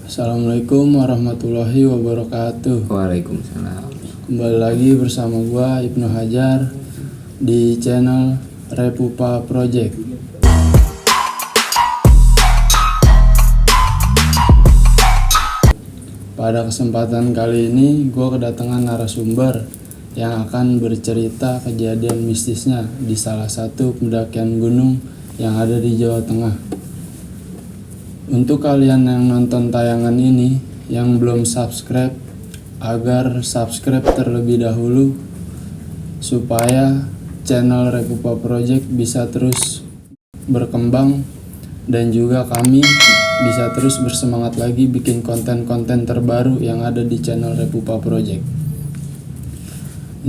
Assalamualaikum warahmatullahi wabarakatuh. Waalaikumsalam. Kembali lagi bersama gua Ibnu Hajar di channel Repupa Project. Pada kesempatan kali ini gua kedatangan narasumber yang akan bercerita kejadian mistisnya di salah satu pendakian gunung yang ada di Jawa Tengah. Untuk kalian yang nonton tayangan ini yang belum subscribe, agar subscribe terlebih dahulu supaya channel Repupa Project bisa terus berkembang dan juga kami bisa terus bersemangat lagi bikin konten-konten terbaru yang ada di channel Repupa Project.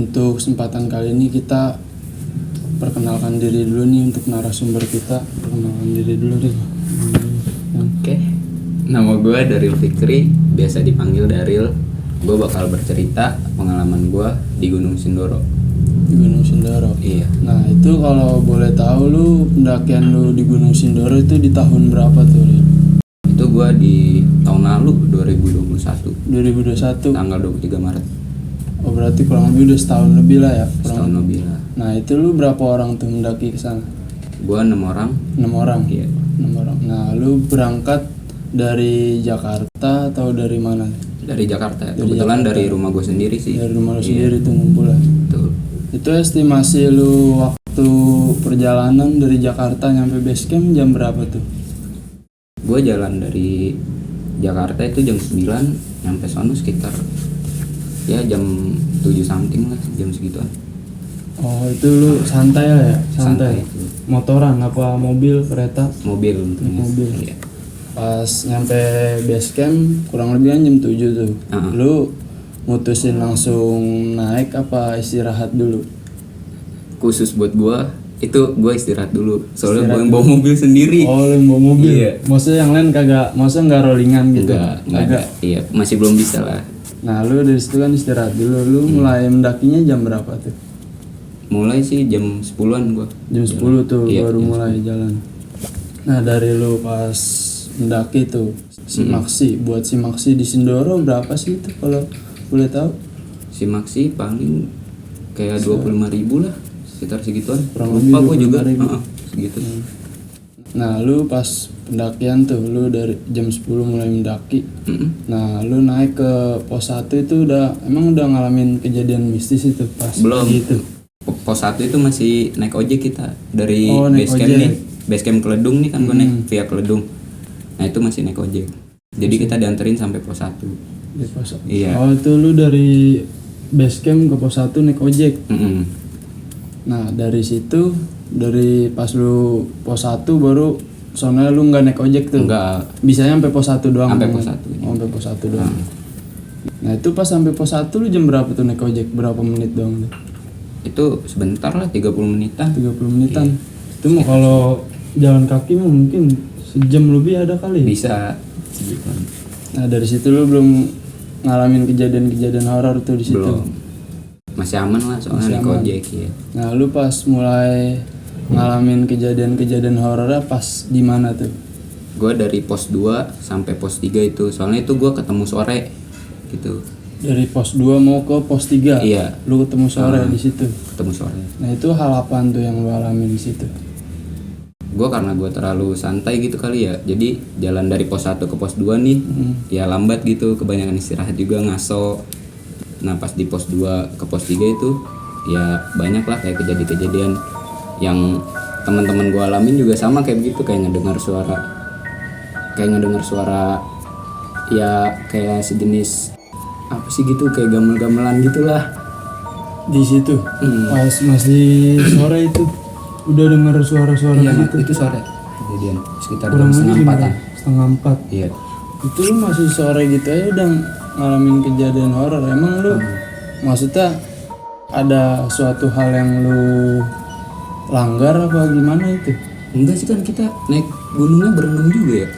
Untuk kesempatan kali ini kita perkenalkan diri dulu nih untuk narasumber kita. Perkenalkan diri dulu deh. Oke. Nama gue Daryl Fikri, biasa dipanggil Daryl. Gue bakal bercerita pengalaman gue di Gunung Sindoro. Di Gunung Sindoro. Iya. Nah, itu kalau boleh tahu lu pendakian lu di Gunung Sindoro itu di tahun berapa tuh? Itu gue di tahun lalu 2021. 2021. Tanggal 23 Maret. Oh, berarti kurang lebih udah setahun lebih lah ya. Setahun lebih lah. Nah, itu lu berapa orang tuh mendaki ke sana? Gue 6 orang. 6 orang. Iya. 6 orang. Nah, lu berangkat dari Jakarta atau dari mana? Dari Jakarta. Dari Kebetulan Jakarta. dari rumah gue sendiri sih. Dari rumah lu Iya. sendiri tuh ngumpul lah. Betul. Itu estimasi lu waktu perjalanan dari Jakarta nyampe base camp jam berapa tuh? Gue jalan dari Jakarta itu jam 9, nyampe sono sekitar ya jam 7 something lah, jam segituan. Oh, itu lu santai lah ya? Santai. Itu. Motoran apa mobil, kereta? Mobil untungnya. Mobil. Iya. Pas nyampe base camp kurang lebih kan jam 7 tuh. Lu mutusin langsung naik apa istirahat dulu? Khusus buat gua itu gua istirahat dulu. Soalnya Istirahat gua yang bawa mobil sendiri. Oh, lu yang bawa mobil? Iya. Maksudnya yang lain kagak, maksudnya nggak rollingan gitu? Enggak ada. Iya, masih belum bisa lah. Nah, lu dari situ kan istirahat dulu. Lu mulai mendakinya jam berapa tuh? Mulai sih jam 10-an gua. Jam 10 tuh Iya, baru jam mulai jalan. Nah, dari lu pas mendaki tuh Simaksi, buat Simaksi di Sindoro berapa sih itu kalau boleh tahu? Si Maxi paling kayak 25.000 lah, sekitar segituan. Kurang lebih Lupa gua juga. 25.000. Segitu. Nah, lu pas pendakian tuh, lu dari jam 10 mulai mendaki. Mm-mm. Nah, lu naik ke pos 1 itu emang udah ngalamin kejadian mistis itu pas Belum. gitu? Pos 1 itu masih naik ojek kita dari Oh, naik base camp ojek. nih. Base camp Keledung nih kan gua naik via Keledung. Nah, itu masih naik ojek. Jadi kita dianterin sampai pos 1. Di pos. Iya. Oh, itu lu dari base camp ke pos 1 naik ojek. Mm-mm. Nah, dari situ, dari pas lu pos 1 baru soalnya lu nggak naik ojek tuh? Enggak, Bisanya sampai pos 1 doang? sampai pos 1. Oh, sampai pos 1 doang. Nah, itu pas sampai pos 1 lu jam berapa tuh naik ojek? Berapa menit doang tuh? Itu sebentar lah, 30 menitan. 30 menitan. Itu mah kalau jalan kaki mah mungkin sejam lebih ada kali. Bisa segitu. Nah, dari situ lu belum ngalamin kejadian-kejadian horor tuh di situ. Belum. Masih aman lah soalnya Masih naik aman. ojek ya. Nah, lu pas mulai ngalamin kejadian-kejadian horornya pas di mana tuh? Gue dari pos 2 sampai pos 3 itu. Soalnya itu gue ketemu sore gitu. Dari pos 2 mau ke pos 3? Iya. Lu ketemu sore di situ. Ketemu sore. Nah, itu hal apaan tuh yang lu alami di situ? Gue karena gue terlalu santai gitu kali ya. Jadi jalan dari pos 1 ke pos 2 nih ya lambat gitu. Kebanyakan istirahat juga, ngaso. Nah, pas di pos 2 ke pos 3 itu ya banyak lah kayak kejadian-kejadian yang teman-teman gue alamin juga sama kayak begitu, kayak ngedengar suara ya kayak sejenis apa sih gitu, kayak gamel-gamelan gitulah Di situ? Pas masih sore itu udah denger suara-suara iya gitu? itu sore kejadian sekitar Kurang jam lebih setengah 4-an. setengah 4. Iya. Itu lu masih sore gitu aja udah ngalamin kejadian horor. Emang lu maksudnya ada suatu hal yang lu langgar apa gimana itu? Enggak sih, kan kita naik gunungnya berenang juga ya.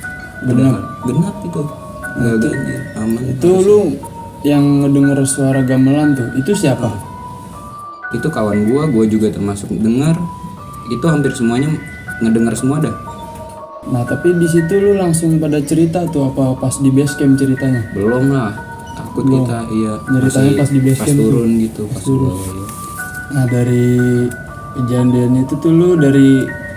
Genap. Genap itu. Enggak ganjil, aman. Itu lu yang ngedenger suara gamelan tuh, itu siapa? Itu kawan gua juga termasuk dengar. Itu hampir semuanya ngedengar semua dah. Nah tapi di situ lu langsung pada cerita tuh apa pas di base camp ceritanya? Belum lah, takut Belum. kita, iya. Ceritanya Masih pas di base pas camp tuh. turun gitu, pas turun. bawah, iya. Nah dari kejadian itu tuh lu dari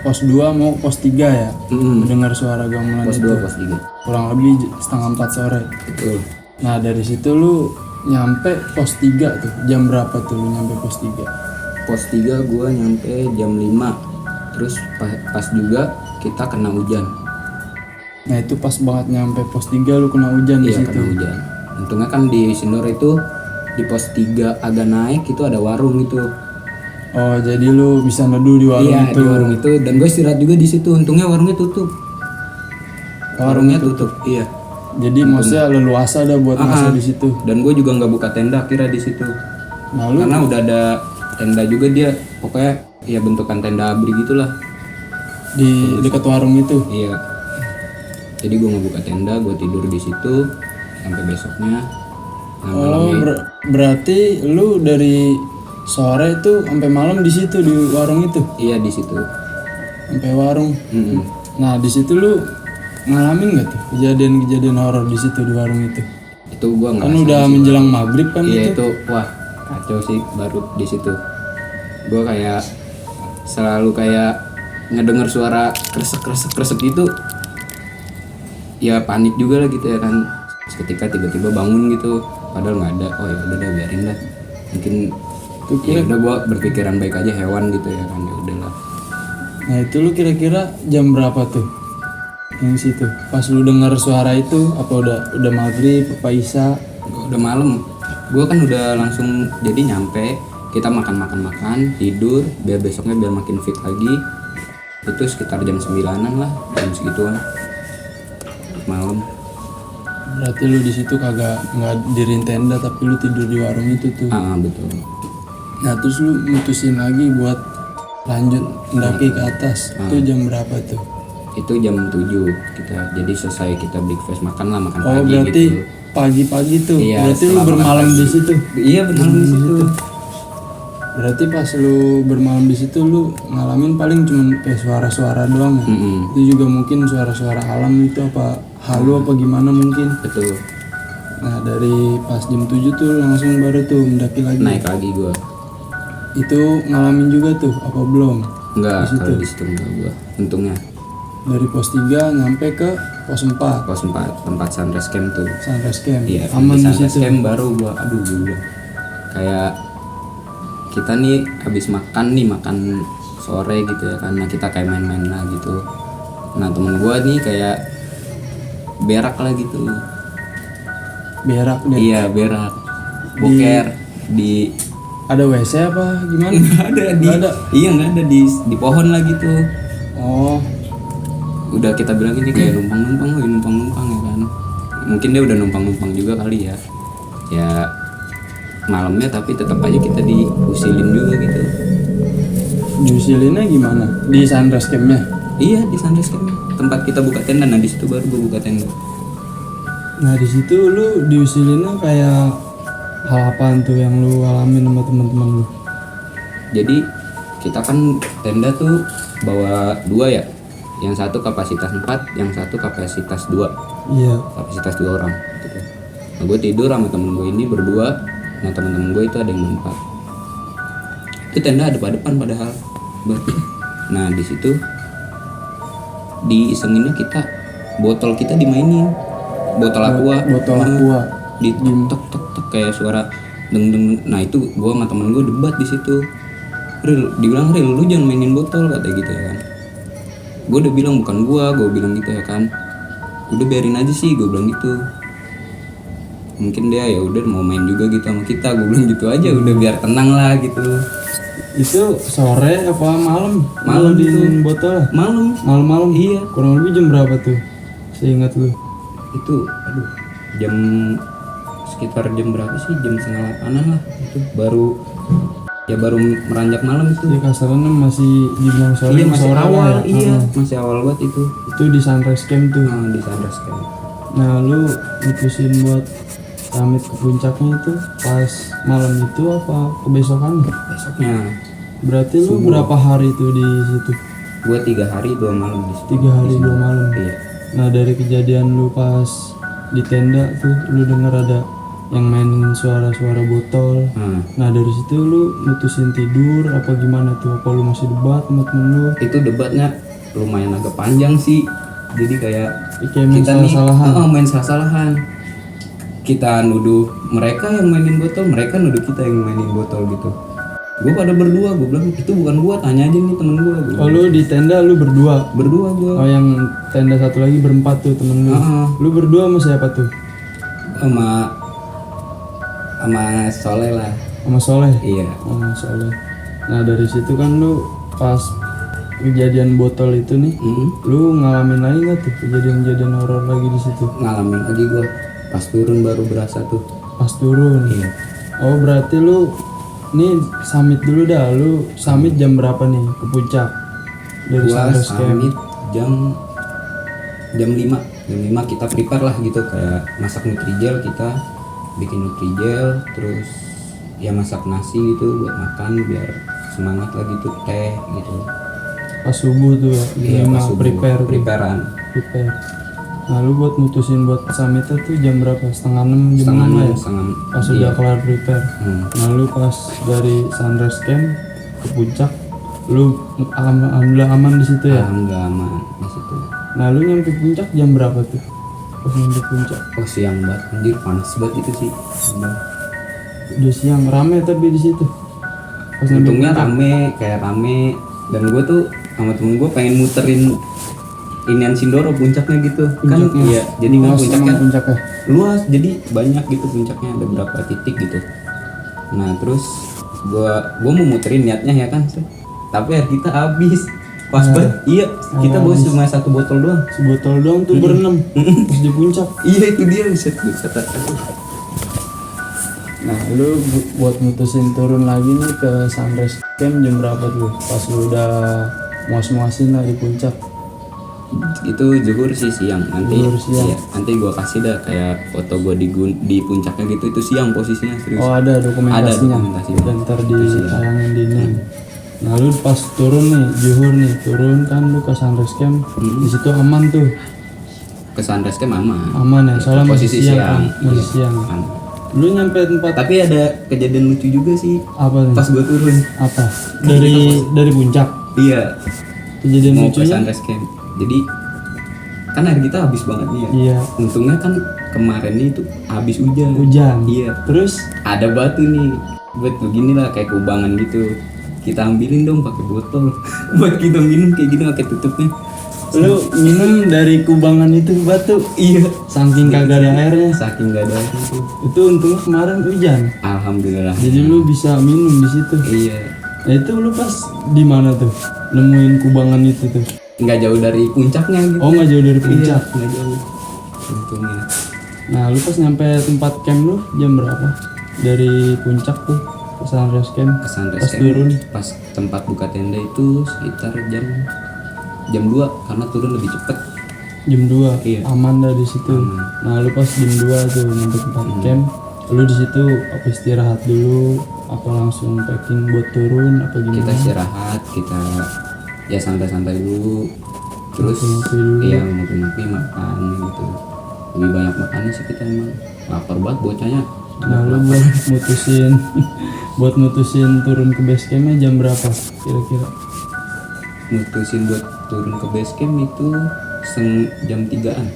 pos 2 mau pos 3 ya? Mendengar suara gamelan Pos itu 2, pos 3. kurang lebih setengah 4 sore. Betul. Nah dari situ lu nyampe pos 3 tuh jam berapa tuh lu nyampe pos 3? Pos 3 gua nyampe jam 5. Terus pas juga kita kena hujan. Nah itu pas banget nyampe pos 3 lu kena hujan di Iya, situ. kena hujan. Untungnya kan di Sindoro itu di pos 3 agak naik itu ada warung gitu. Oh jadi lu bisa neduh di warung Iya, itu. di warung itu, dan gue istirahat juga di situ. Untungnya warungnya tutup. Warungnya tutup. Iya. Jadi maksudnya leluasa dah buat masuk di situ. Dan gue juga nggak buka tenda kira di situ. Nah lu Karena udah ada tenda juga dia. Pokoknya ya bentukan tenda abri gitulah. di dekat warung itu. Iya. Jadi gue nggak buka tenda, gue tidur di situ sampai besoknya. Nah, Oh malamnya berarti lu dari sore itu sampai malam di situ di warung itu, iya di situ. sampai warung. Mm-mm. Nah di situ lu ngalamin nggak tuh kejadian-kejadian horor di situ di warung itu? Itu gue nggak. Kan udah menjelang maghrib kan Iya itu. itu wah kacau sih baru di situ. Gue kayak selalu kayak ngedenger suara kresek gitu. Ya panik juga lah gitu ya kan. Seketika tiba-tiba bangun gitu. Padahal nggak ada. Oh ya udah dah biarin dah. Mungkin ya udah gue berpikiran baik aja hewan gitu ya kan. Ya udahlah. Nah itu lu kira-kira jam berapa tuh yang situ? Pas lu dengar suara itu apa udah maghrib apa isya? Udah malam. Gue kan udah langsung jadi nyampe. Kita makan tidur biar besoknya biar makin fit lagi. Itu sekitar jam 9-an lah, jam segituan malam. Berarti lu di situ kagak nggak dirin tenda tapi lu tidur di warung itu tuh. Betul. Nah terus lu mutusin lagi buat lanjut mendaki ke atas. Itu jam berapa tuh? Itu jam 7 kita. Jadi selesai kita breakfast makan Oh pagi berarti gitu. pagi-pagi tuh. Iya, Berarti lu setelah makan bermalam pagi. di situ. Iya benar di situ. Berarti pas lu bermalam di situ lu ngalamin paling cuman kayak suara-suara doang ya. Itu juga mungkin suara-suara alam itu apa halu apa gimana mungkin. Betul. Nah dari pas jam 7 tuh langsung baru tuh mendaki lagi. Naik lagi gua. Itu ngalamin juga tuh apa belum? Enggak, kalau di situ enggak gua. Untungnya Dari pos 3 nyampe ke pos 4 pos 4 tempat sunrise camp tuh. Sunrise Camp. Iya, Aman di di sunrise situ. camp baru gua kayak kita nih habis makan sore gitu ya karena kita kayak main-main lah gitu. Nah temen gua nih kayak berak lah gitu. Berak deh. Iya berak, boker di Ada WC apa gimana? nggak ada di Nggak ada. iya nggak ada di pohon lah gitu. Oh, Udah kita bilang ini kayak numpang ya kan. Mungkin dia udah numpang juga kali ya. Ya malamnya tapi tetap aja kita diusilin juga gitu. diusilinnya gimana? Di Sunrise Camp-nya? Iya di sunrise camp tempat kita buka tenda. Nah di situ baru gua buka tenda. Nah di situ lu diusilinnya kayak hal apaan tuh yang lu alamin sama teman-teman lu? Jadi kita kan tenda tuh bawa 2 ya. Yang satu kapasitas 4, yang satu kapasitas 2. Iya. Kapasitas 2 orang gitu. Nah gue tidur sama temen gue ini berdua. Nah temen-temen gue itu ada yang 4. Itu tenda ada pada depan padahal. Nah di situ diisenginnya botol kita dimainin, botol aqua. Botol aqua. Di tek kayak suara deng. Nah itu gue sama temen gue debat di situ. Dibilang lu jangan mainin botol kata gitu ya kan. Gue udah bilang bukan gue bilang gitu ya kan. Udah biarin aja sih gue bilang gitu. Mungkin dia ya udah mau main juga gitu sama kita, gue bilang gitu aja udah biar tenang lah gitu. Itu sore apa malam? Malam Lu itu. diinin botol? Malam-malam? Iya. Kurang lebih jam berapa tuh? Seingat lu. Itu jam sekitar jam berapa sih, jam 7:30 lah itu baru meranjak malam itu. Ya kasarannya masih dibilang sore. Iya masih sore awal lah ya. iya masih awal banget itu. Itu di Sunrise Camp tuh. Di sunrise camp. Nah lu mutusin buat pamit ke puncaknya itu pas malam itu apa kebesokan? Besoknya Berarti lu berapa hari tuh di situ? Gua 3 hari 2 malam di situ. 3 hari 2 malam. Iya. Nah dari kejadian lu pas di tenda tuh lu denger ada yang mainin suara-suara botol. Nah dari situ lu mutusin tidur apa gimana tuh? Apa lu masih debat sama temen lu? Itu debatnya lumayan agak panjang sih. Jadi kayak Kayak main kita nih salah-salahan. main salah-salahan. Kita nuduh mereka yang mainin botol, mereka nuduh kita yang mainin botol gitu. Gue pada berdua, gue bilang itu bukan gue, tanya aja nih temen gue. Oh lu di tenda lu berdua? Berdua gue. Oh yang tenda satu lagi berempat tuh temen lu. Lu berdua sama siapa tuh? Sama Soleh lah. Sama Soleh? Iya. Oh Soleh. Nah dari situ kan lu pas kejadian botol itu nih, lu ngalamin lagi nggak tuh kejadian-kejadian horor lagi di situ? Ngalamin lagi gue. Pas turun baru berasa tuh. Pas turun. Iya. Oh berarti lu nih summit dulu dah. Lu summit jam berapa nih ke puncak? Dari Gua Sunrise Camp. summit jam 5 kita prepare lah gitu, kayak masak nutrijel, kita bikin nutrijel, terus ya masak nasi gitu buat makan biar semangat lagi tuh, teh gitu. Pas subuh tuh ya, Iya, jam pas 5 subuh, prepare. preparean. Nah lu buat mutusin buat summitnya tuh jam berapa? Setengah 6 jam 6 ya? Pas sudah kelar prepare. Nah lu pas dari Sunrise Camp ke puncak, lu alhamdulillah aman di situ ya? Alhamdulillah aman di situ. Nah lu nyampe puncak jam berapa tuh? Pas nyampe puncak? Oh siang banget, anjir panas banget itu sih. Udah siang, rame tapi di situ. Pas nyampe Untungnya puncak. rame, dan gue tuh sama temen gue pengen muterin inian Sindoro puncaknya gitu. Kan iya, jadi kan luas puncaknya emang puncaknya. luas, jadi banyak gitu puncaknya, ada beberapa titik gitu. Nah terus gua mau muterin niatnya ya kan, tapi air kita habis pas banget. Iya, kita bawa cuma 1 botol doang. Sebotol doang tuh berenam pas di puncak. Iya itu dia, bisa. Nah lu buat mutusin turun lagi nih ke Sunrise Camp jam berapa tuh? Pas lu udah muas-muasin lah di puncak. Itu zuhur sih, siang. Nanti Zuhur siang. iya, nanti gua kasih dah kayak foto gua di puncaknya gitu, itu siang posisinya, serius. Oh ada dokumentasinya. Ada dokumentasinya. Dan ntar ditayangin di ini. Nah lu pas turun nih, zuhur nih, turun kan lu ke Sunrise Camp. Di situ aman tuh. Ke Sunrise Camp aman. Aman ya, soalnya masih posisi siang. siang. Kan? Masih Iya, siang. aman. Lu nyampe tempat Tapi ada kejadian lucu juga sih apa nih? pas gua turun. Apa? Dari puncak. Iya, Kejadian mau ke lucunya? Sunrise Camp. Jadi kan air kita habis banget nih ya. Iya. Untungnya kan kemarin itu habis hujan. Iya. Terus Ada batu nih, buat begini lah kayak kubangan gitu. Kita ambilin dong pakai botol buat kita minum kayak gitu pakai tutupnya. lu minum dari kubangan itu batu. Iya. Saking kagak ada airnya. Saking gak ada air itu. Itu untungnya kemarin hujan. Alhamdulillah. Jadi lu bisa minum di situ. Iya. Nah itu lu pas di mana tuh? Nemuin kubangan itu tuh. Nggak jauh dari puncaknya gitu. Oh nggak jauh dari puncak. Iya, nggak jauh. Untungnya. Nah lu pas nyampe tempat camp lu jam berapa? Dari puncak tuh ke Sunrise Camp. Ke Sunrise Pas Camp, turun pas tempat buka tenda itu sekitar jam 2 karena turun lebih cepet. jam 2. Iya. Aman dah di situ. Aman. Nah lu pas jam 2 tuh nyampe tempat camp. Lu di situ apa istirahat dulu? Apa langsung packing buat turun? Apa gimana? Kita istirahat, kita ya santai-santai dulu, terus Ngopi-ngopi dulu. iya ngopi-ngopi, makan gitu. Lebih banyak makannya sih kita, emang lapar banget bocahnya. Nah lu buat mutusin turun ke base campnya jam berapa kira-kira? Mutusin buat turun ke base camp itu jam 3-an.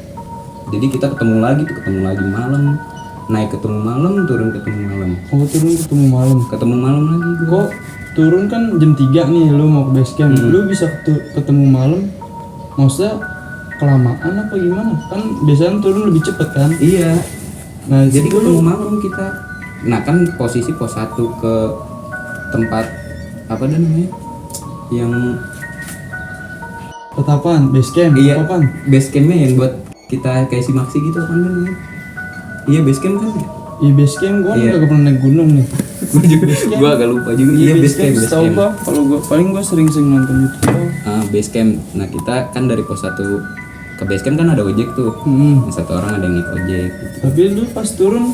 Jadi kita ketemu lagi malam, naik ketemu malam, turun ketemu malam, Oh turun ketemu malam. ketemu malam lagi gua. Kok turun kan jam 3 nih lu mau ke base camp. Lu bisa ketemu malam. Maksudnya kelamaan apa gimana? Kan biasanya turun lebih cepet kan? Iya. Nah Jadi situ ketemu malam kita. Nah kan posisi pos 1 ke tempat apa dah namanya? Yang Apaan? Base camp? iya, Apaan? base campnya yang buat kita kayak simaksi gitu apa namanya? Iya base camp kan ya? Iya base camp gua Iya. nggak pernah naik gunung nih. Gua agak lupa juga. Iya base camp. Tahu gua kalau gua paling gua sering-sering nonton YouTube. Base camp. Nah kita kan dari pos 1 ke base camp kan ada ojek tuh. Yang satu orang ada yang naik ojek gitu. Tapi lu pas turun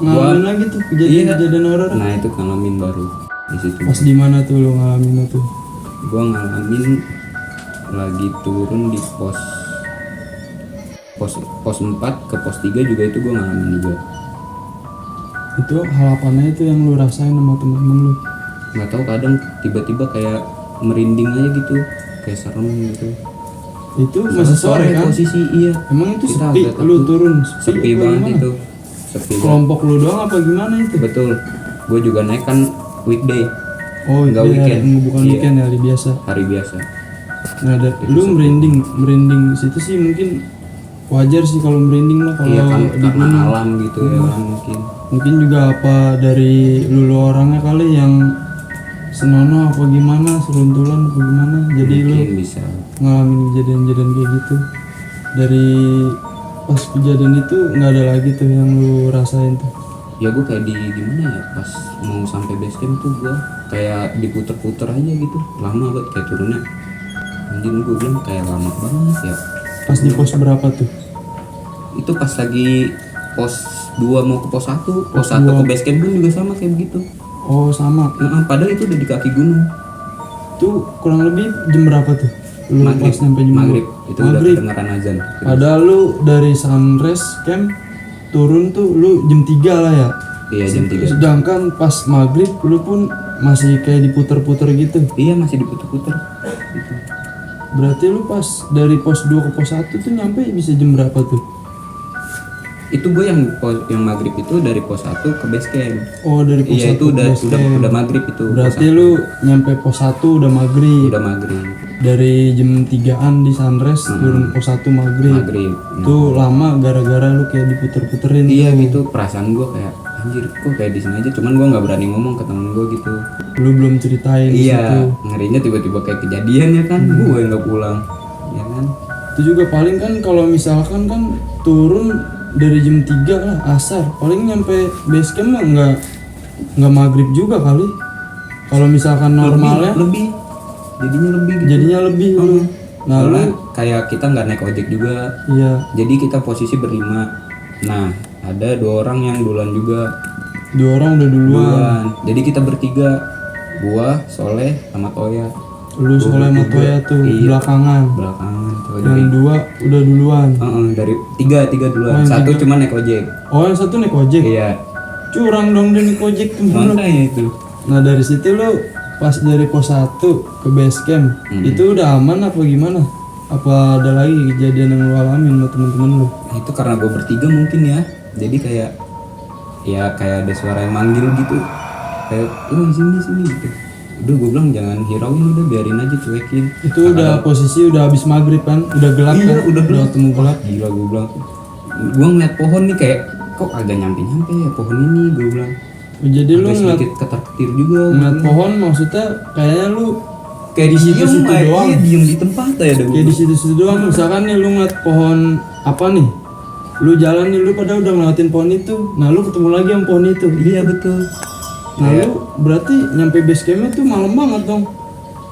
ngalamin lagi tuh kejadian horor. Nah itu ngalamin baru di situ. Pas di mana tuh lu ngalamin tuh? Gua ngalamin lagi turun di pos 4 ke pos 3 juga itu gue ngalamin juga. Itu hal apanya itu yang lu rasain sama temen-temen lu? Nggak tahu, kadang tiba-tiba kayak merinding aja gitu, kayak serem gitu. Itu masih sore kan? Posisi iya. Emang itu Kita sepi, agak lu takut. turun Sepi apa banget gimana? itu. Sepi banget. Kelompok lu doang apa gimana itu? Betul. Gue juga naik kan weekday, Oh Nggak iya, weekend. bukan Iya. weekend ya, hari biasa. hari biasa. Nah, lu sepi. merinding situ sih mungkin wajar sih kalau merinding lah kalau Iya kan, di karena gunung. alam gitu ya kan mungkin. Mungkin juga apa dari lu orangnya kali yang senono apa gimana, seruntulan apa gimana. Jadi lu Mungkin bisa. ngalamin kejadian-kejadian kayak gitu. Dari pas kejadian itu nggak ada lagi tuh yang lu rasain tuh. Ya gue kayak di gimana ya, pas mau sampai base camp tuh gue kayak diputer-puter aja gitu, lama banget kayak turunnya. Anjing, gue bilang kayak lama banget ya. Pas di pos berapa tuh? Itu pas lagi pos 2 mau ke pos 1, pos 1 2. ke base camp pun juga sama kayak begitu. Oh sama. Padahal itu udah di kaki gunung. Tuh kurang lebih jam berapa tuh? Lu Maghrib, pas sampai jam maghrib itu udah Maghrib. kedengaran azan. Padahal lu dari sunrise camp turun tuh lu jam 3 lah ya. Iya jam 3. Sedangkan pas maghrib lu pun masih kayak diputer-puter gitu. Iya masih diputer-puter. Gitu. Berarti lu pas dari pos 2 ke pos 1 tuh nyampe bisa jam berapa tuh? Itu gue yang maghrib itu dari pos 1 ke base camp. Oh dari pos 1 Iya itu ke base camp. udah maghrib itu. Berarti pos lu nyampe pos 1 udah 1. maghrib. Udah maghrib. Dari jam 3-an di sunrise turun pos 1 maghrib. Maghrib. Itu lama gara-gara lu kayak diputer-puterin. Iya gitu, perasaan gue kayak anjir kok kayak di sini aja, cuman gue nggak berani ngomong ke temen gue gitu. Lu belum ceritain di situ. Iya, ngerinya tiba-tiba kayak kejadian ya kan, gue yang nggak pulang, ya kan? Itu juga paling kan kalau misalkan kan turun dari jam 3 lah asar, paling nyampe base camp mah nggak maghrib juga kali. Kalau misalkan normalnya Lebih, jadinya lebih gitu. jadinya lebih lu. Nah Karena lu kayak kita nggak naik ojek juga, iya jadi kita posisi berlima. Nah, ada 2 orang yang duluan juga. 2 orang udah duluan. Jadi kita bertiga, gua, Soleh, sama Toya. Lu Soleh sama Toya tuh Iya. belakangan. Belakangan tuh. Yang 2 udah duluan. Dari tiga duluan. yang Satu cuma naik ojek. Oh yang satu naik ojek. Iya. Curang dong dia naik ojek tuh. Makanya itu. Nah dari situ lu pas dari pos 1 ke base camp itu udah aman apa gimana? Apa ada lagi kejadian yang lu alamin sama temen-temen lu? Nah, itu karena gue bertiga mungkin ya. Jadi kayak ada suara yang manggil gitu. Kayak sini gitu. Udah gue bilang jangan hirauin, udah biarin aja, cuekin. Itu udah posisi udah habis maghrib kan? Udah gelap Iya, kan? udah gelap. Ketemu gelap. Gila gue bilang. Gue ngeliat pohon nih kayak kok agak nyampe ya pohon ini, gue bilang. Jadi lu Agak ngeliat sedikit ketar-ketir juga. ngeliat pohon maksudnya kayaknya lu Kayak di situ-situ doang. Iya, diem di tempat aja dong. kayak di situ-situ doang. Misalkan nih lu ngeliat pohon apa nih? Lu jalan nih, lu pada udah ngeliatin pohon itu. Nah lu ketemu lagi sama pohon itu. Iya betul. Nah lu berarti nyampe base campnya tuh malam banget dong.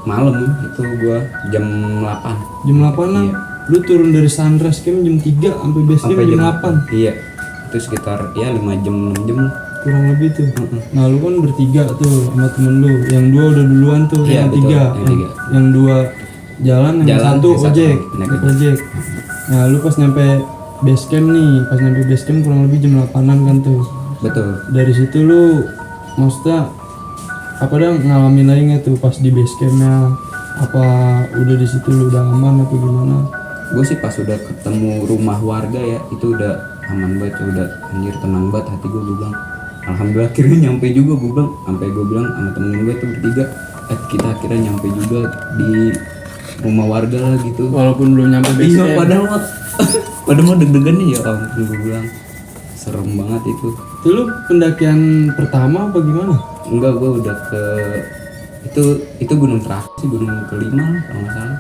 Malam itu gua jam 8. Jam 8-an. Lu turun dari sunrise camp jam 3 sampai base camp jam 8. Iya. Itu sekitar ya 5 jam 6 jam lah. Kurang lebih tuh. Nah lu kan bertiga tuh sama temen lu. Yang 2 udah duluan tuh. Iya, yang betul, 3 yang tiga. Yang 2 jalan, yang Jalan, satu yang satu ojek. naik Ojek. Nah lu pas nyampe base camp nih. Pas nyampe base camp kurang lebih jam 8-an kan tuh. Betul. Dari situ lu maksudnya apa dah ngalamin lagi nggak tuh pas di base campnya? Apa udah di situ lu udah aman apa gimana? Gue sih pas udah ketemu rumah warga ya itu udah aman banget, udah anjir tenang banget hati gue bilang. Alhamdulillah akhirnya nyampe juga, gue bilang. Sampai gue bilang sama temen gue tuh bertiga, kita akhirnya nyampe juga di rumah warga lah gitu. Walaupun belum nyampe base Iya, camp. padahal mau deg-degan nih ya ampun, gue bilang. Serem banget itu. Itu lu pendakian pertama apa gimana? Enggak, gue udah ke itu gunung terakhir sih, gunung kelima lah kalau nggak salah.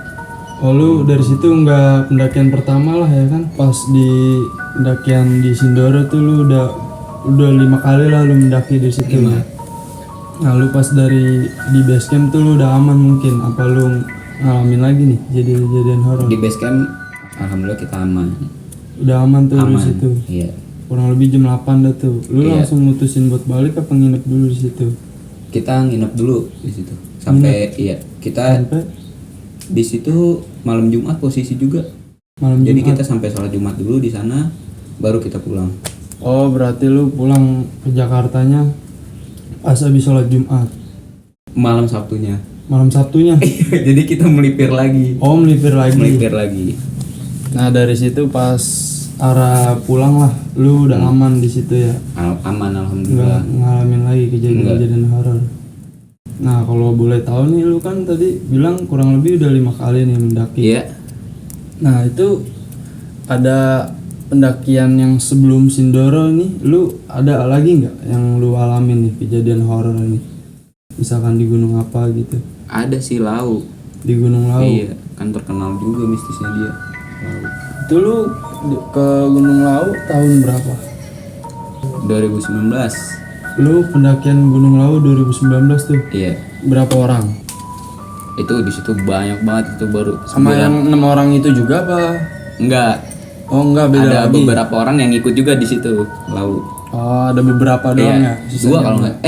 Oh lu dari situ nggak pendakian pertama lah ya kan? Pas di pendakian di Sindoro tuh lu udah 5 kali lah lu mendaki di situ. Nah lu pas dari di base camp tuh lu udah aman mungkin? Apa lu ngalamin lagi nih kejadian horor? Di base camp alhamdulillah kita aman. Udah aman tuh di Aman. situ. Iya. Kurang lebih jam 8 dah tuh. Lu Iya. langsung mutusin buat balik apa nginep dulu di situ? Kita nginep dulu di situ. Sampai iya, kita Sampai Di situ malam Jumat posisi juga. Malam Jadi Jumat. kita sampai sholat Jumat dulu di sana, baru kita pulang. Oh, berarti lu pulang ke Jakartanya pas habis sholat Jumat. Malam Sabtunya. Malam Sabtunya. Jadi kita melipir lagi. Oh, melipir lagi. Melipir lagi. Nah dari situ pas Arah pulang lah, lu udah aman di situ ya. Aman Nggak alhamdulillah. ngalamin lagi kejadian-kejadian horor. Nah, kalau boleh tahu nih, lu kan tadi bilang kurang lebih udah 5 kali nih mendaki. Iya. Nah itu ada pendakian yang sebelum Sindoro nih, lu ada lagi nggak yang lu alamin nih kejadian horor ini? Misalkan di gunung apa gitu? Ada sih Lau. Di Gunung Lau. Iya, kan terkenal juga mistisnya dia. Lau. Itu lu ke Gunung Lau tahun berapa? 2019. Lu pendakian Gunung Lau 2019 tuh. Iya. Berapa orang? Itu di situ banyak banget, itu baru Sama yang 6 orang itu juga apa? enggak. Oh enggak, beda Ada lagi. beberapa orang yang ikut juga di situ, Lau. Oh ada beberapa doang ya? Iya. Dua kalau enggak.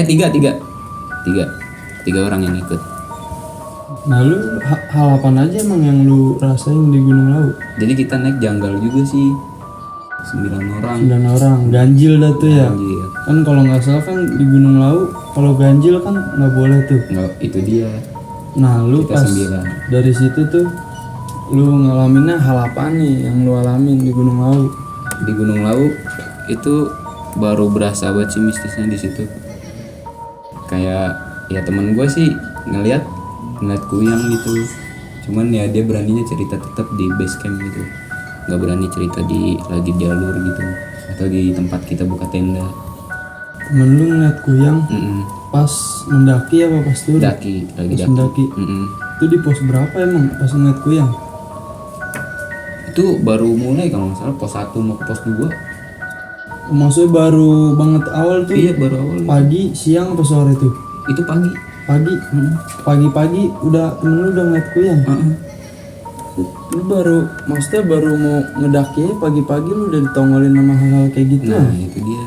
Tiga orang yang ikut. Nah, lu hal apa aja emang yang lu rasain di Gunung Lau? Jadi kita naik janggal juga sih. 9 orang. 9 orang, ganjil dah tuh ya. Anjir. Kan kalau nggak salah kan di Gunung Lau kalau ganjil kan nggak boleh tuh. Enggak, itu dia. Nah, lu Kita pas 9. dari situ tuh Lu ngalaminnya hal apa nih yang lu alamin di Gunung Lau? Di Gunung Lau itu baru berasa banget sih mistisnya di situ. Kayak ya temen gue sih ngeliat kuyang gitu. Cuman ya dia beraninya cerita tetap di base camp gitu. Nggak berani cerita di lagi jalur gitu atau di tempat kita buka tenda. temen lu ngeliat kuyang pas mendaki apa pas turun? Daki lagi Pas daki. mendaki. Mm-mm. Itu di pos berapa emang pas ngeliat kuyang? Itu baru mulai kalau nggak salah pos 1 mau ke pos 2. Maksudnya baru banget awal tuh? Iya baru awal. Pagi, siang, apa sore tuh? Itu pagi. Pagi. Pagi-pagi udah temen lu udah ngeliat kuyang. Lu maksudnya baru mau ngedaki aja pagi-pagi lu udah ditongolin sama hal-hal kayak gitu. Nah itu dia.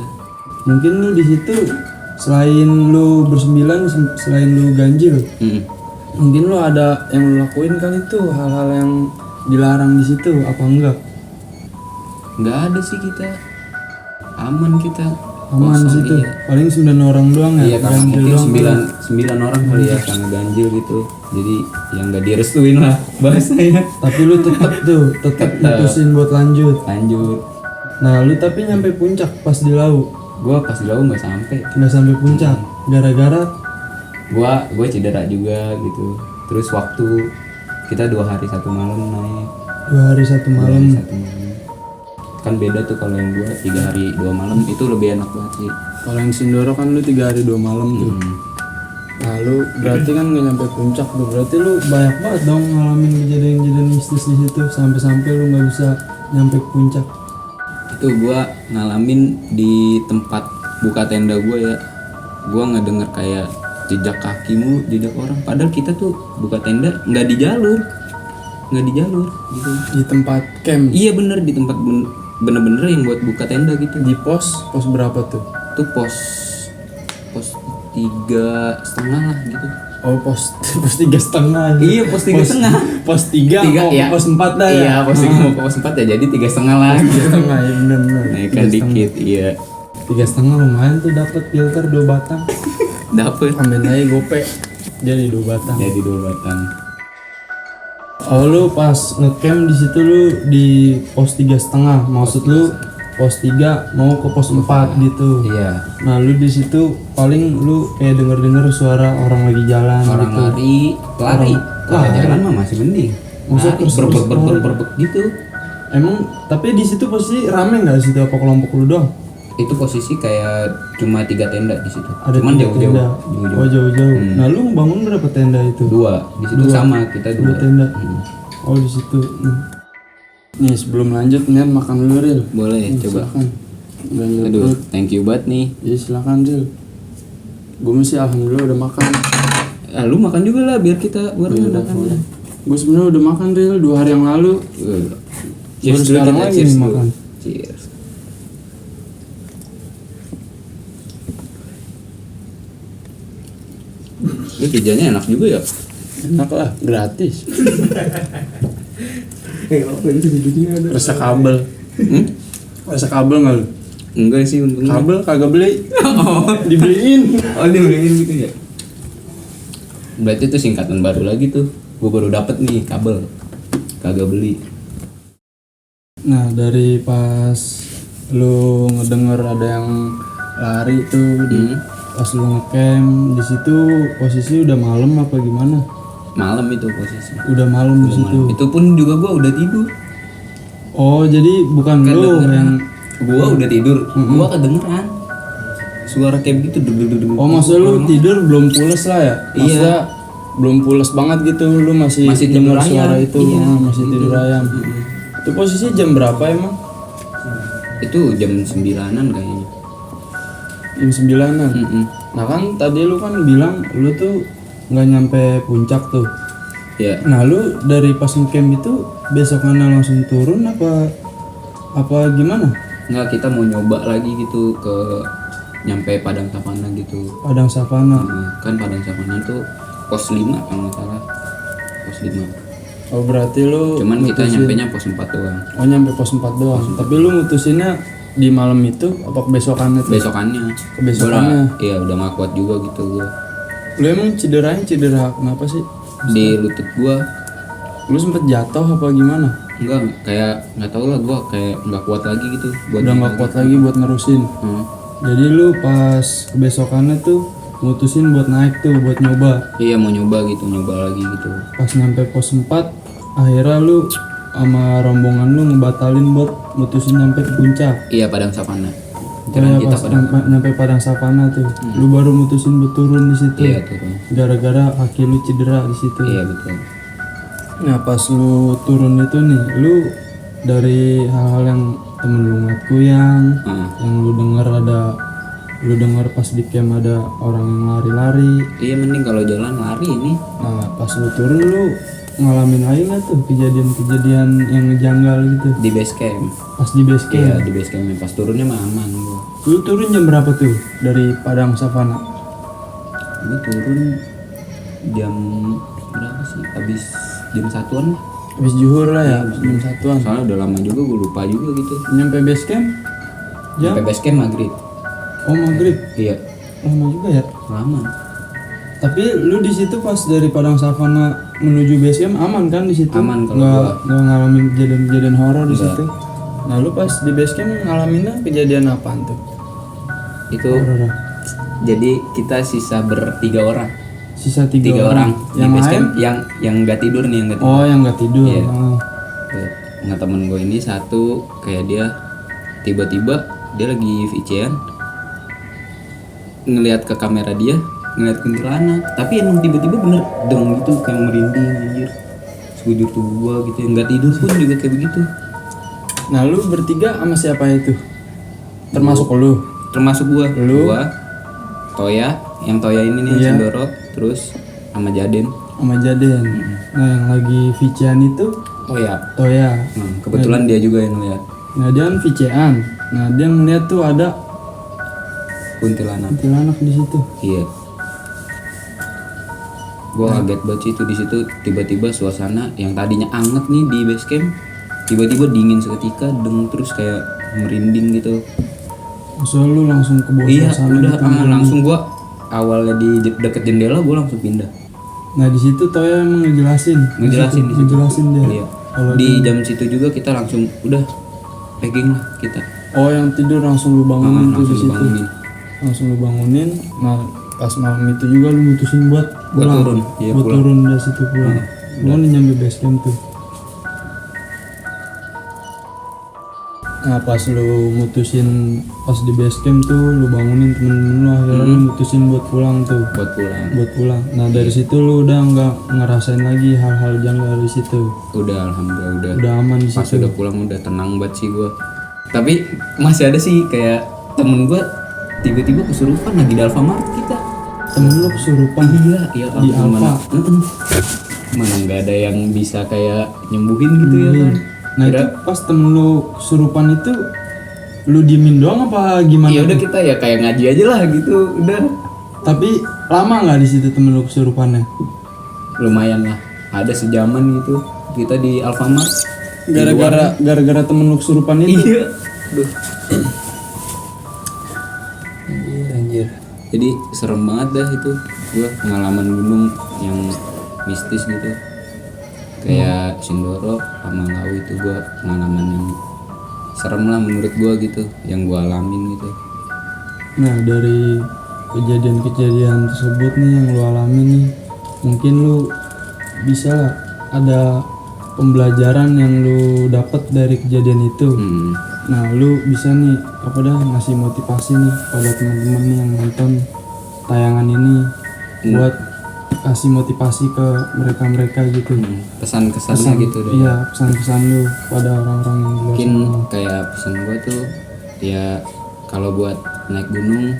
Mungkin lu di situ selain lu bersembilan, selain lu ganjil, Mungkin lu ada yang lu lakuin kali tuh hal-hal yang dilarang di situ apa enggak? Nggak ada sih kita. Aman kita. aman di Kosong, situ. iya. Paling 9 orang doang ya. Iya karena ganjil mungkin doang. 9 orang kali ya karena ganjil gitu. Jadi yang nggak direstuin lah bahasanya. Tapi lu tetap mutusin buat lanjut. Lanjut. Nah, lu tapi nyampe puncak pas di Lau. Gua pas di Lau nggak sampai. Nggak sampai puncak gara-gara Gua cedera juga gitu. Terus waktu kita 2 hari 1 malam naik. 2 hari 1 2 malam. hari 1 malam. Kan beda tuh kalau yang gua 3 hari 2 malam itu lebih enak banget sih. Kalau yang Sindoro kan lu 3 hari 2 malam tuh. Nah lu berarti kan nggak nyampe puncak tuh. Berarti lu Banyak banget dong ngalamin kejadian-kejadian mistis di situ sampai-sampai lu nggak bisa nyampe ke puncak. Itu gua ngalamin di tempat buka tenda gua ya. Gua ngedenger kayak jejak kakimu, jejak orang. Padahal kita tuh buka tenda nggak di jalur gitu. di tempat camp, Iya bener di tempat bener-bener yang buat buka tenda gitu. di pos berapa tuh? Itu pos 3,5 lah gitu. Oh pos 3,5. Iya pos 3,5. Pos 3 mau ya. pos 4 dah ya. Iya pos 3 mau ke pos 4 ya jadi 3,5 lah. 3,5 ya bener. Naikkan dikit iya. 3,5 lumayan tuh dapat filter 2 batang. Dapet. Ambil aja gope jadi 2 batang. Jadi 2 batang. Oh, lu pas ngecamp di situ lu di pos 3,5. Maksud lu pos 3 mau ke pos 4 gitu. Iya. Nah, lu di situ paling lu kayak denger suara orang lagi jalan Orang gitu. lari. Kalau lari. jalan mah masih mending. Maksudnya terus- berbek gitu. Emang tapi di situ pasti rame nggak situ apa kelompok lu doang? Itu posisi kayak cuma 3 tenda di situ. Ada Cuman 3 jauh-jauh. tenda. Jauh-jauh. Oh, jauh-jauh. Nah, lu bangun berapa tenda itu? 2. Di situ sama kita 2. 2 tenda. Oh, di situ. Nih sebelum lanjut Nian makan dulu Ril. Boleh coba. Silakan. Ganjil Aduh, perut. thank you banget nih. Iya silakan Ril. Gue mesti alhamdulillah udah makan. Ah, lu makan juga lah biar kita barengan makan. Gue sebenarnya udah makan Ril 2 hari yang lalu. Cheers dulu sekarang kita, lagi cheers nih dulu. makan. Cheers. Ini pijanya enak juga ya. Enak lah, gratis. Apa itu videonya ada? Rasa kabel. Rasa kabel nggak lu? Enggak sih untungnya. Kabel kagak beli. Oh, Dibeliin. dibeliin gitu ya. Berarti itu singkatan baru lagi tuh. Gue baru dapet nih kabel. Kagak beli. Nah dari pas lu ngedenger ada yang lari tuh pas lu ngecamp di situ posisi udah malam apa gimana? Malam itu posisi. Udah malam di situ. Itu pun juga gua udah tidur. Oh jadi bukan lu yang Gua udah tidur. Gua kedengeran suara kayak gitu. oh maksud lu tidur belum pules lah ya? Maksudnya belum pules banget gitu, lu masih tidur dengar suara ayam. itu. Iya. Masih tidur ayam. Itu posisi jam berapa emang? Itu jam 9-an kayaknya. Jam 9-an. Nah kan tadi lu kan bilang lu tuh nggak nyampe puncak tuh. Ya, Nah lu dari pas ngecamp itu besokannya langsung turun apa gimana? enggak, kita mau nyoba lagi gitu ke nyampe Padang Savana gitu. Padang Savana. Kan Padang Savana tuh pos 5 kalau nggak salah. Pos 5. Oh berarti lu Cuman kita mutusin- nyampenya pos 4 doang. Oh nyampe pos 4 doang. Tapi lu mutusinnya di malam itu apa besokannya tuh? Besokannya. Besokannya. Iya, udah gak kuat juga gitu gua. Lu emang cederanya cedera kenapa sih? Di lutut gua Lu sempet jatuh apa gimana? enggak, kayak nggak tahu lah, gua kayak nggak kuat lagi gitu buat Udah nggak kuat lagi buat nerusin. Jadi lu pas besokannya tuh mutusin buat naik tuh buat nyoba. Iya, mau nyoba lagi gitu. Pas nyampe pos 4 akhirnya lu sama rombongan lu ngebatalin buat mutusin nyampe ke puncak. Iya, Padang Savana. Kayak Kita pas Padang. nyampe Padang Savana tuh, lu baru mutusin buat turun di situ. Iya, turun. Gara-gara kaki lu cedera di situ. Iya, betul. Nah pas lu turun itu nih, lu dari hal-hal yang temen lu ngeliat kuyang, yang lu denger pas di camp ada orang yang lari-lari. Iya, mending kalau jalan lari ini. Nah pas lu turun lu ngalamin lagi nggak tuh kejadian-kejadian yang ngejanggal gitu Di base camp. pas di base camp? Iya, di base camp. Pas turunnya mah aman gua. Lu turun jam berapa tuh dari Padang Savana? Gua turun jam berapa sih? Habis jam 1-an lah. Habis zuhur lah ya, jam 1-an. Soalnya udah lama juga, gue lupa juga gitu. Nyampe base camp jam? Sampai base camp maghrib. Oh maghrib, Iya, lama juga ya. lama. Tapi lu di situ pas dari Padang Savana menuju base camp aman kan di situ? Aman kalau nggak ngalamin kejadian-kejadian horor di situ? Nah lu pas di base camp ngalaminnya kejadian apaan tuh? Itu Horor. jadi kita sisa bertiga orang. Sisa tiga Tiga orang di Yang base lain? camp yang nggak tidur nih, yang nggak tidur. Oh yang nggak tidur. Iya. Oh. Nggak, temen gue ini satu kayak dia tiba-tiba dia lagi VCN ngelihat ke kamera dia, ngelihat kuntilanak, tapi emang tiba-tiba bener dong gitu kayak merinding anjir. Sekujur tubuh gua gitu, yang nggak tidur pun juga kayak begitu. Nah lu bertiga sama siapa itu? Termasuk lu? Termasuk gua, Lu? gua, Toya, yang Toya ini nih Iya. Sindoro, terus sama Jaden. Sama Jaden. Nah yang lagi VC-an itu Oh ya, Toya. kebetulan dia juga yang lihat Nah dia kan VC-an. Nah dia ngeliat tuh ada kuntilanak. kuntilanak di situ. Iya. Gua kaget banget sih itu di situ, tiba-tiba suasana yang tadinya anget nih di base camp tiba-tiba dingin seketika, terus kayak merinding gitu. Maksudnya lu langsung ke bawah Iya, suasana udah gitu. langsung gua awalnya di deket jendela gua langsung pindah. Nah di situ Toya emang ngejelasin. Ngejelasin di situ. Ngejelasin dia. Iya. Di jam situ juga kita langsung udah pegging lah kita. Oh yang tidur langsung lu bangunin tuh di Langsung situ. bangunin. Langsung lu bangunin. Nah pas malam itu juga lu mutusin buat Buat pulang. turun, iya Buat pulang. turun dari situ pulang. Lu kan nyampe base camp tuh. Nah pas lu mutusin pas di base camp tuh lu bangunin temen-temen lu akhirnya lu mutusin buat pulang tuh. Buat pulang. Buat pulang. Nah dari situ lu udah nggak ngerasain lagi hal-hal janggal di situ. Udah alhamdulillah udah. Udah aman di Pas situ. udah pulang udah tenang banget sih gua. Tapi masih ada sih kayak temen gua tiba-tiba kesurupan lagi di Alfamart kita. Temen lu kesurupan. Iya, iya Di mana? Alfa? Mana nggak ada yang bisa kayak nyembuhin gitu ya kan? Nah itu pas temen lu kesurupan itu lu diemin doang apa gimana? Ya udah kita ya kayak ngaji aja lah gitu, udah. Tapi lama nggak di situ temen lu kesurupannya? lumayan lah, ada sejaman gitu kita di Alfamart. Gara-gara temen lu kesurupan itu. Iya. Duh. Anjir. Jadi serem banget dah itu gua pengalaman gunung yang mistis gitu. Kayak Sindoro sama Lawu itu gua pengalaman yang serem lah menurut gua gitu, yang gua alamin gitu. Nah, dari kejadian-kejadian tersebut nih yang lu alami nih, mungkin lu bisa lah ada pembelajaran yang lu dapat dari kejadian itu. Nah, lu bisa nih ngasih motivasi nih pada teman-teman nih yang nonton tayangan ini buat kasih motivasi ke mereka-mereka gitu. Pesan-kesannya gitu deh. Iya, pesan-pesan lu pada orang-orang yang di luar Mungkin sana. kayak pesan gua tuh ya kalau buat naik gunung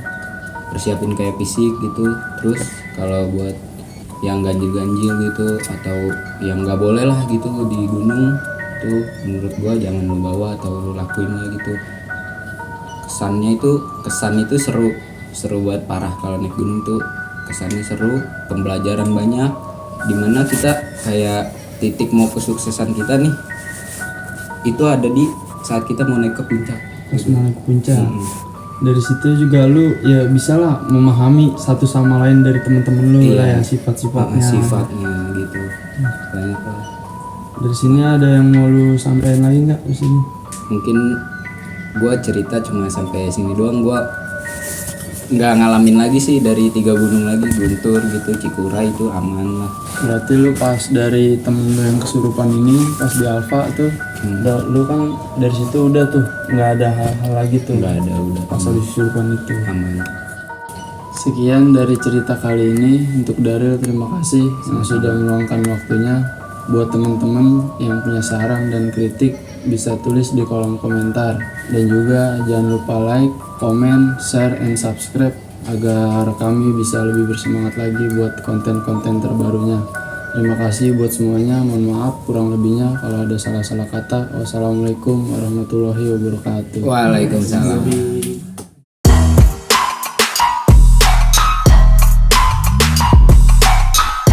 persiapin kayak fisik gitu. Terus kalau buat yang ganjil-ganjil gitu atau yang nggak boleh lah gitu di gunung tuh, menurut gua jangan lu bawa atau lu lakuin lah gitu. Kesan itu seru buat parah. Kalau naik gunung tuh kesannya seru, pembelajaran banyak, dimana kita kayak titik mau kesuksesan kita nih itu ada di saat kita mau naik ke puncak. Pas mau naik ke puncak. Dari situ juga lu ya bisa lah memahami satu sama lain dari teman-teman lu lah ya, sifat-sifatnya. Sifatnya gitu. Banyak lah. Dari sini ada yang mau lu sampaikan lagi nggak di sini? Mungkin gua cerita cuma sampai sini doang, gua nggak ngalamin lagi sih dari 3 gunung lagi, Guntur gitu, Cikura itu aman lah. Berarti lu pas dari temen lu yang kesurupan ini pas di Alfa tuh lu kan dari situ udah tuh nggak ada hal-hal lagi tuh Nggak ada, udah pas habis kesurupan itu. aman. Sekian dari cerita kali ini. Untuk Daryl, terima kasih yang sudah meluangkan waktunya. Buat teman-teman yang punya saran dan kritik bisa tulis di kolom komentar. Dan juga jangan lupa like, comment, share, and subscribe agar kami bisa lebih bersemangat lagi buat konten-konten terbarunya. Terima kasih buat semuanya. Mohon maaf kurang lebihnya kalau ada salah-salah kata. Wassalamualaikum warahmatullahi wabarakatuh. Waalaikumsalam.